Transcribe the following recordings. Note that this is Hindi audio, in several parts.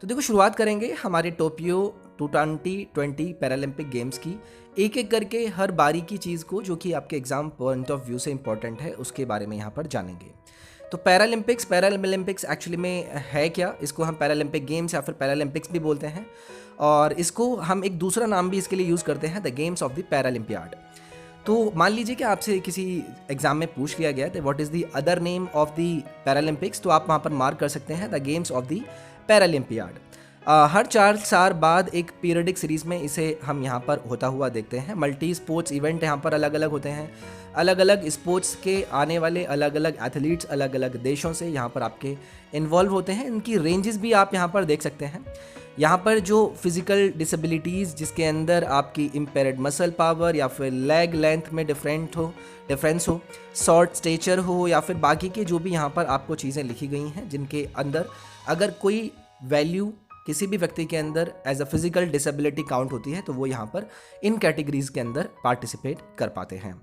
तो देखो शुरुआत करेंगे हमारे टोक्यो 2020 पैरालंपिक गेम्स की। एक एक करके हर बारी की चीज़ को जो कि आपके एग्ज़ाम पॉइंट ऑफ व्यू से इम्पॉर्टेंट है उसके बारे में यहाँ पर जानेंगे। तो पैरालंपिक्स एक्चुअली में है क्या? इसको हम पैरालंपिक गेम्स या फिर पैरालंपिक्स भी बोलते हैं, और इसको हम एक दूसरा नाम भी इसके लिए यूज़ करते हैं, द गेम्स ऑफ द पैरालंपियाड। तो मान लीजिए कि आपसे किसी एग्जाम में पूछ लिया गया तो what is the other name of the Paralympics, तो आप वहाँ पर मार्क कर सकते हैं द गेम्स ऑफ द पैरालंपियाड। हर 4 साल बाद एक पीरियडिक सीरीज़ में इसे हम यहाँ पर होता हुआ देखते हैं। मल्टी स्पोर्ट्स इवेंट यहाँ पर अलग अलग होते हैं, अलग अलग स्पोर्ट्स के आने वाले अलग अलग एथलीट्स अलग अलग देशों से यहाँ पर आपके इन्वॉल्व होते हैं। इनकी रेंजेस भी आप यहाँ पर देख सकते हैं। यहाँ पर जो फिज़िकल डिसेबिलिटीज़ जिसके अंदर आपकी इम्पेयर्ड मसल पावर या फिर लेग लेंथ में डिफरेंस हो, शॉर्ट स्टेचर हो, या फिर बाकी के जो भी यहाँ पर आपको चीज़ें लिखी गई हैं जिनके अंदर अगर कोई वैल्यू किसी भी व्यक्ति के अंदर as a physical disability count होती है तो वो यहाँ पर इन कैटेगरीज के अंदर पार्टिसिपेट कर पाते हैं।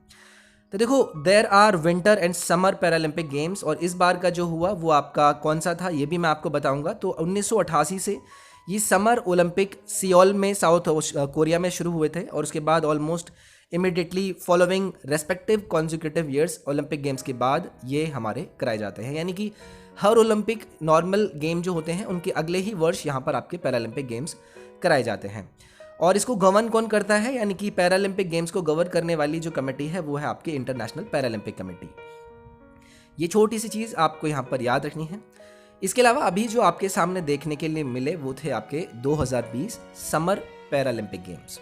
तो देखो there are winter and summer Paralympic games, और इस बार का जो हुआ वो आपका कौन सा था ये भी मैं आपको बताऊंगा। तो 1988 से ये समर ओलंपिक सियोल में साउथ कोरिया में शुरू हुए थे, और उसके बाद almost immediately following respective consecutive years Olympic games के बाद ये हमारे कराए जाते हैं। यानी कि हर ओलंपिक नॉर्मल गेम जो होते हैं उनके अगले ही वर्ष यहाँ पर आपके पैरालंपिक गेम्स कराए जाते हैं। और इसको गवर्न कौन करता है, यानी कि पैरालंपिक गेम्स को गवर्न करने वाली जो कमेटी है वो है आपकी इंटरनेशनल पैरालंपिक कमेटी। ये छोटी सी चीज़ आपको यहाँ पर याद रखनी है। इसके अलावा अभी जो आपके सामने देखने के लिए मिले वो थे आपके 2020 समर पैरालंपिक गेम्स।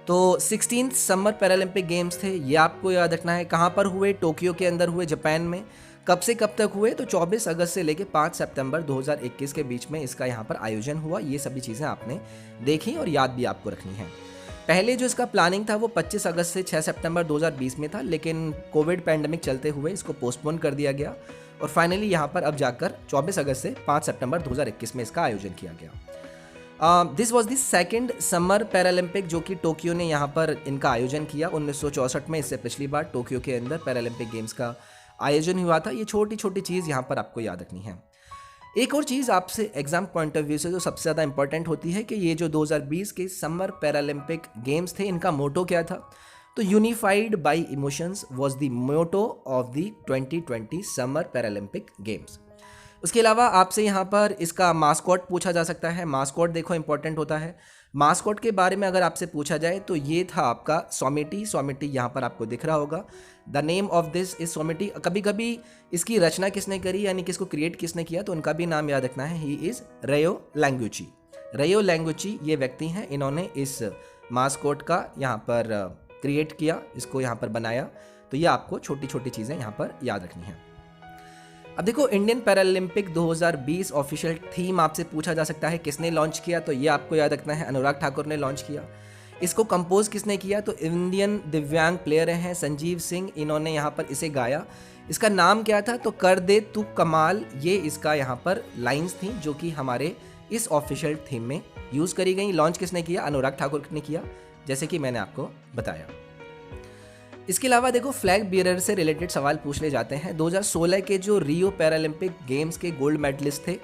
तो 16 समर पैरालंपिक गेम्स थे, ये आपको याद रखना है। कहाँ पर हुए? टोक्यो के अंदर हुए, जापान में। कब से कब तक हुए? तो 24 अगस्त से लेकर 5 सितंबर 2021 के बीच में इसका यहाँ पर आयोजन हुआ। ये सभी चीज़ें आपने देखी और याद भी आपको रखनी है। पहले जो इसका प्लानिंग था वो 25 अगस्त से 6 सितंबर 2020 में था, लेकिन कोविड पैंडमिक चलते हुए इसको पोस्टपोन कर दिया गया, और फाइनली यहाँ पर अब जाकर 24 अगस्त से 5 सितंबर 2021 में इसका आयोजन किया गया। This was the second summer Paralympic जो कि टोक्यो ने यहाँ पर इनका आयोजन किया 1964 में। इससे पिछली बार टोक्यो के अंदर पैरालंपिक गेम्स का आयोजन हुआ था। ये छोटी छोटी चीज़ यहाँ पर आपको याद रखनी है। एक और चीज़ आपसे एग्जाम पॉइंट ऑफ व्यू से जो सबसे ज़्यादा इंपॉर्टेंट होती है कि ये जो 2020 के समर पैरालंपिक गेम्स थे इनका मोटो क्या था? तो unified by emotions was the motto of the 2020 summer Paralympic games. उसके अलावा आपसे यहाँ पर इसका मास्कॉट पूछा जा सकता है। मास्कॉट देखो इंपॉर्टेंट होता है। मास्कॉट के बारे में अगर आपसे पूछा जाए तो ये था आपका सोमिटी यहाँ पर आपको दिख रहा होगा। The name of this is somite. कभी कभी इसकी रचना किसने करी, यानी कि इसको क्रिएट किसने किया, तो उनका भी नाम याद रखना है। ही इज़ रेयो लैंगुची ये व्यक्ति हैं, इन्होंने इस मास्कॉट का यहाँ पर क्रिएट किया, इसको यहाँ पर बनाया। तो ये आपको छोटी छोटी चीज़ें यहाँ पर याद रखनी है। अब देखो इंडियन पैरालंपिक 2020 ऑफिशियल थीम आपसे पूछा जा सकता है किसने लॉन्च किया, तो ये आपको याद रखना है अनुराग ठाकुर ने लॉन्च किया। इसको कंपोज किसने किया, तो इंडियन दिव्यांग प्लेयर हैं संजीव सिंह, इन्होंने यहाँ पर इसे गाया। इसका नाम क्या था, तो कर दे तू कमाल, ये इसका यहाँ पर लाइंस थी जो कि हमारे इस ऑफिशियल थीम में यूज़ करी गई। लॉन्च किसने किया? अनुराग ठाकुर ने किया, जैसे कि मैंने आपको बताया। इसके अलावा देखो फ्लैग बियरर से रिलेटेड सवाल पूछ ले जाते हैं। 2016 के जो रियो पैरालंपिक गेम्स के गोल्ड मेडलिस्ट थे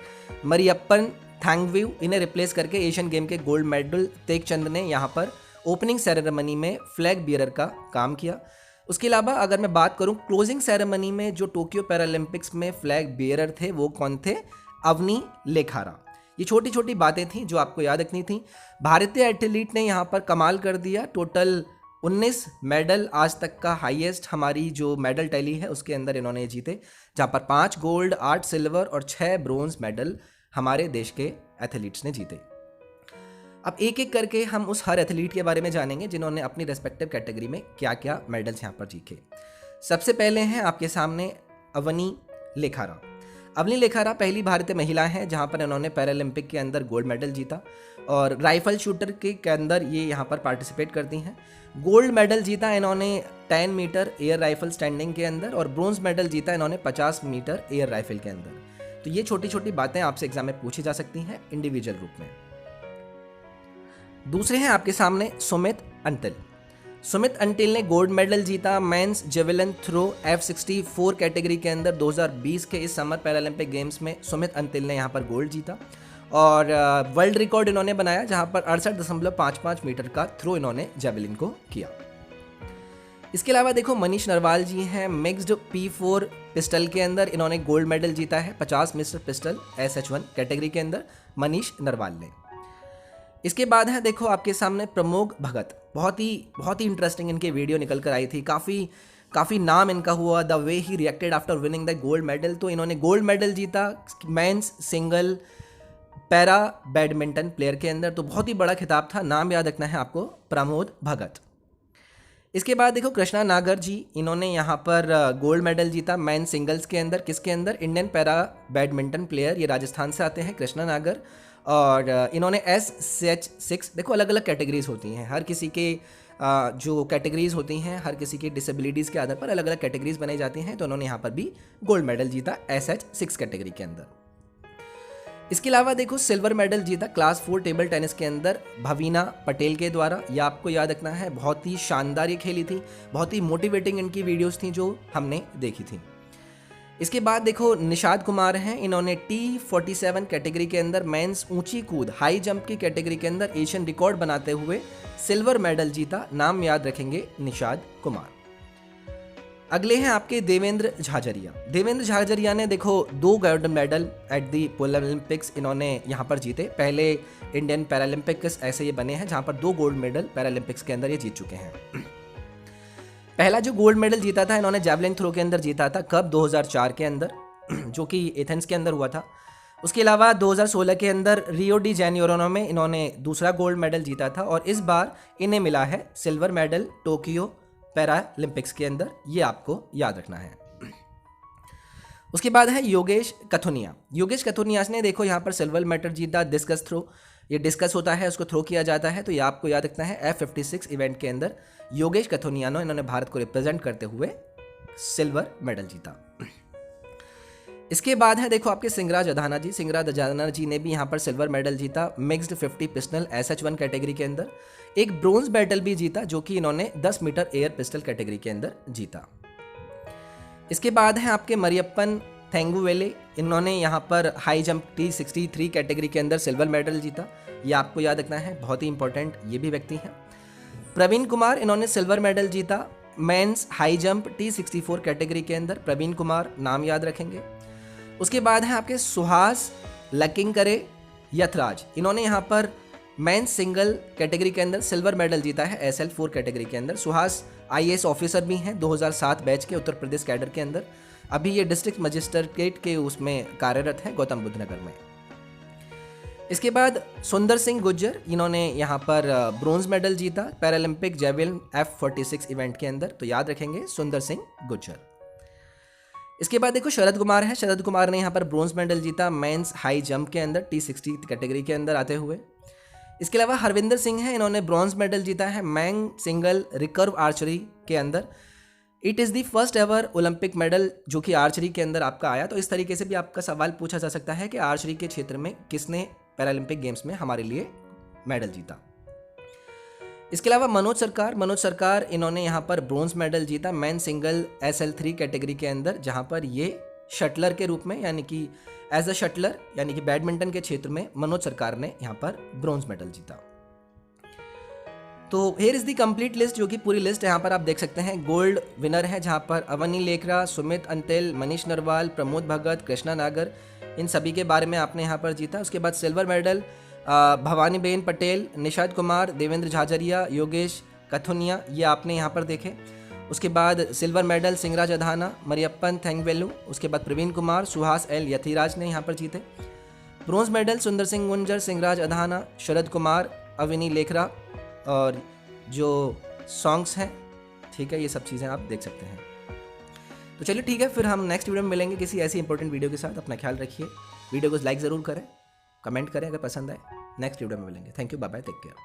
मरियप्पन थैंगव्यू, इन्हें रिप्लेस करके एशियन गेम के गोल्ड मेडल तेगचंद ने यहाँ पर ओपनिंग सेरेमनी में फ्लैग बियरर का काम किया। उसके अलावा अगर मैं बात करूँ क्लोजिंग सेरेमनी में जो टोक्यो पैरालंपिक्स में फ्लैग बियरर थे वो कौन थे? अवनी लेखारा। ये छोटी छोटी बातें थी जो आपको याद रखनी थी। भारतीय एथलीट ने यहाँ पर कमाल कर दिया। टोटल 19 मेडल, आज तक का हाईएस्ट हमारी जो मेडल टैली है उसके अंदर इन्होंने जीते, जहाँ पर 5 गोल्ड, 8 सिल्वर और 6 ब्रोंज मेडल हमारे देश के एथलीट्स ने जीते। अब एक एक करके हम उस हर एथलीट के बारे में जानेंगे जिन्होंने अपनी रेस्पेक्टिव कैटेगरी में क्या क्या मेडल्स यहाँ पर जीते। सबसे पहले हैं आपके सामने अवनी लेखारा। अवनी लेखारा पहली भारतीय महिला हैं जहाँ पर इन्होंने पैरालंपिक के अंदर गोल्ड मेडल जीता, और राइफल शूटर के अंदर ये यहाँ पर पार्टिसिपेट करती हैं। गोल्ड मेडल जीता इन्होंने 10 मीटर एयर राइफल स्टैंडिंग के अंदर, और ब्रोंज मेडल जीता इन्होंने 50 मीटर एयर राइफल के अंदर। तो ये छोटी छोटी बातें आपसे एग्जाम में पूछी जा सकती हैं इंडिविजुअल रूप में। दूसरे हैं आपके सामने सुमित अंतिल। सुमित अंटिल ने गोल्ड मेडल जीता men's javelin throw F64 category के अंदर 2020 के इस समर पैरालंपिक गेम्स में सुमित अंटिल ने यहाँ पर गोल्ड जीता। और वर्ल्ड रिकॉर्ड इन्होंने बनाया जहां पर 68.55 मीटर का थ्रो इन्होंने जेवलिन को किया। इसके अलावा देखो मनीष नरवाल जी हैं, मिक्स्ड P4 पिस्टल के अंदर इन्होंने गोल्ड मेडल जीता है 50 मीटर पिस्टल SH1 कैटेगरी के अंदर मनीष नरवाल ने। इसके बाद है देखो आपके सामने प्रमोद भगत, बहुत ही इंटरेस्टिंग इनकी वीडियो निकल कर आई थी, काफ़ी नाम इनका हुआ, the way he reacted after winning the gold medal. तो इन्होंने गोल्ड मेडल जीता men's single para badminton player के अंदर, तो बहुत ही बड़ा खिताब था, नाम याद रखना है आपको, प्रमोद भगत। इसके बाद देखो कृष्णा नागर जी, इन्होंने यहाँ पर गोल्ड मेडल जीता मैन सिंगल्स के अंदर, किसके अंदर, इंडियन पैरा बैडमिंटन प्लेयर, ये राजस्थान से आते हैं कृष्णा नागर। और इन्होंने SH6, देखो अलग अलग कैटेगरीज होती हैं, हर किसी के जो कैटेगरीज होती हैं हर किसी की डिसेबिलिटीज़ के आधार पर अलग अलग कैटेगरीज बनाई जाती हैं, तो उन्होंने यहाँ पर भी गोल्ड मेडल जीता SH6 कैटेगरी के अंदर। इसके अलावा देखो सिल्वर मेडल जीता क्लास 4 टेबल टेनिस के अंदर भवीना पटेल के द्वारा, यह आपको याद रखना है, बहुत ही शानदार ये खेली थी, बहुत ही मोटिवेटिंग इनकी वीडियोस थी जो हमने देखी थी। इसके बाद देखो निषाद कुमार हैं, इन्होंने T47 कैटेगरी के अंदर मेंस ऊंची कूद हाई जंप की कैटेगरी के अंदर एशियन रिकॉर्ड बनाते हुए सिल्वर मेडल जीता, नाम याद रखेंगे निषाद कुमार। अगले हैं आपके देवेंद्र झाझरिया। देवेंद्र झाझरिया ने देखो 2 gold medal at the Olympics इन्होंने यहाँ पर जीते, पहले इंडियन पैरालंपिक्स ऐसे ये बने हैं जहाँ पर 2 गोल्ड मेडल पैरालंपिक्स के अंदर ये जीत चुके हैं। पहला जो गोल्ड मेडल जीता था इन्होंने जैवलिन थ्रो के अंदर जीता था, कब, 2004 के अंदर, जो कि एथेंस के अंदर हुआ था। उसके अलावा 2016 के अंदर रियो डी जेनेरो में इन्होंने दूसरा गोल्ड मेडल जीता था, और इस बार इन्हें मिला है सिल्वर मेडल टोक्यो पैरालंपिक्स के अंदर, ये आपको याद रखना है। उसके बाद है योगेश कथुनिया। योगेश कथुनिया ने देखो यहाँ पर सिल्वर मेडल जीता डिस्कस थ्रो, ये डिस्कस होता है उसको थ्रो किया जाता है, तो ये आपको याद रखना है F56 इवेंट के अंदर योगेश कथुनियानो इन्होंने भारत को रिप्रेजेंट करते हुए सिल्वर मेडल जीता। इसके बाद है देखो आपके सिंगराज अधाना जी। सिंगराज अधाना जी ने भी यहाँ पर सिल्वर मेडल जीता मिक्स्ड 50 पिस्टल SH1 कैटेगरी के अंदर, एक ब्रोंज मेडल भी जीता जो कि इन्होंने 10 मीटर एयर पिस्टल कैटेगरी के अंदर जीता। इसके बाद है आपके मरियप्पन थेंगुवेले, इन्होंने यहाँ पर हाई जंप T63 कैटेगरी के अंदर सिल्वर मेडल जीता, ये आपको याद रखना है, बहुत ही इंपॉर्टेंट ये भी व्यक्ति हैं। प्रवीण कुमार, इन्होंने सिल्वर मेडल जीता mains high jump T64 category के अंदर, प्रवीण कुमार नाम याद रखेंगे। उसके बाद है आपके सुहास लकिंगकरे यथराज, इन्होंने यहाँ पर मेंस सिंगल कैटेगरी के अंदर सिल्वर मेडल जीता है SL4 कैटेगरी के अंदर। सुहास IAS ऑफिसर भी हैं 2007 बैच के उत्तर प्रदेश कैडर के अंदर, अभी ये डिस्ट्रिक्ट मजिस्ट्रेट के उसमें कार्यरत है गौतम बुद्ध नगर में। इसके बाद सुंदर सिंह गुज्जर, इन्होंने यहाँ पर ब्रोंज मेडल जीता पैरालंपिक जेवलिन F46 इवेंट के अंदर, तो याद रखेंगे सुंदर सिंह गुज्जर। इसके बाद देखो शरद कुमार है, शरद कुमार ने यहाँ पर ब्रोंज मेडल जीता मेंस हाई जंप के अंदर T60 कैटेगरी के अंदर आते हुए। इसके अलावा हरविंदर सिंह है, इन्होंने ब्रॉन्ज मेडल जीता है मैंग सिंगल रिकर्व आर्चरी के अंदर। It is the first ever Olympic medal जो कि आर्चरी के अंदर आपका आया, तो इस तरीके से भी आपका सवाल पूछा जा सकता है कि आर्चरी के क्षेत्र में किसने पैरालंपिक गेम्स में हमारे लिए मेडल जीता। इसके अलावा मनोज सरकार इन्होंने यहाँ पर ब्रोंज मेडल जीता मैन सिंगल SL3 कैटेगरी के अंदर, जहाँ पर ये शटलर के रूप में यानी कि एज अ शटलर यानी कि बैडमिंटन के क्षेत्र में मनोज सरकार ने यहाँ पर ब्रोंज मेडल जीता। तो here is the complete list, जो कि पूरी लिस्ट यहाँ पर आप देख सकते हैं। गोल्ड विनर है जहाँ पर अवनी लेखरा, सुमित अंतिल, मनीष नरवाल, प्रमोद भगत, कृष्णा नागर, इन सभी के बारे में आपने यहाँ पर जीता। उसके बाद सिल्वर मेडल भवानी बेन पटेल, निषाद कुमार, देवेंद्र झाझरिया, योगेश कथुनिया, ये आपने यहाँ पर देखे। उसके बाद सिल्वर मेडल सिंगराज अधाना, मरियप्पन थेंगवेलू, उसके बाद प्रवीण कुमार, सुहास एल यथिराज ने यहाँ पर जीते। ब्रोंज मेडल सुंदर सिंह गुंजर, सिंगराज अधाना, शरद कुमार, अविनी लेखरा, और जो सॉन्ग्स हैं, ठीक है, ये सब चीज़ें आप देख सकते हैं। तो चलिए ठीक है, फिर हम नेक्स्ट वीडियो में मिलेंगे किसी ऐसी इंपॉर्टेंट वीडियो के साथ। अपना ख्याल रखिए, वीडियो को लाइक ज़रूर करें, कमेंट करें अगर पसंद आए। नेक्स्ट वीडियो में मिलेंगे। Thank you, bye bye, take care.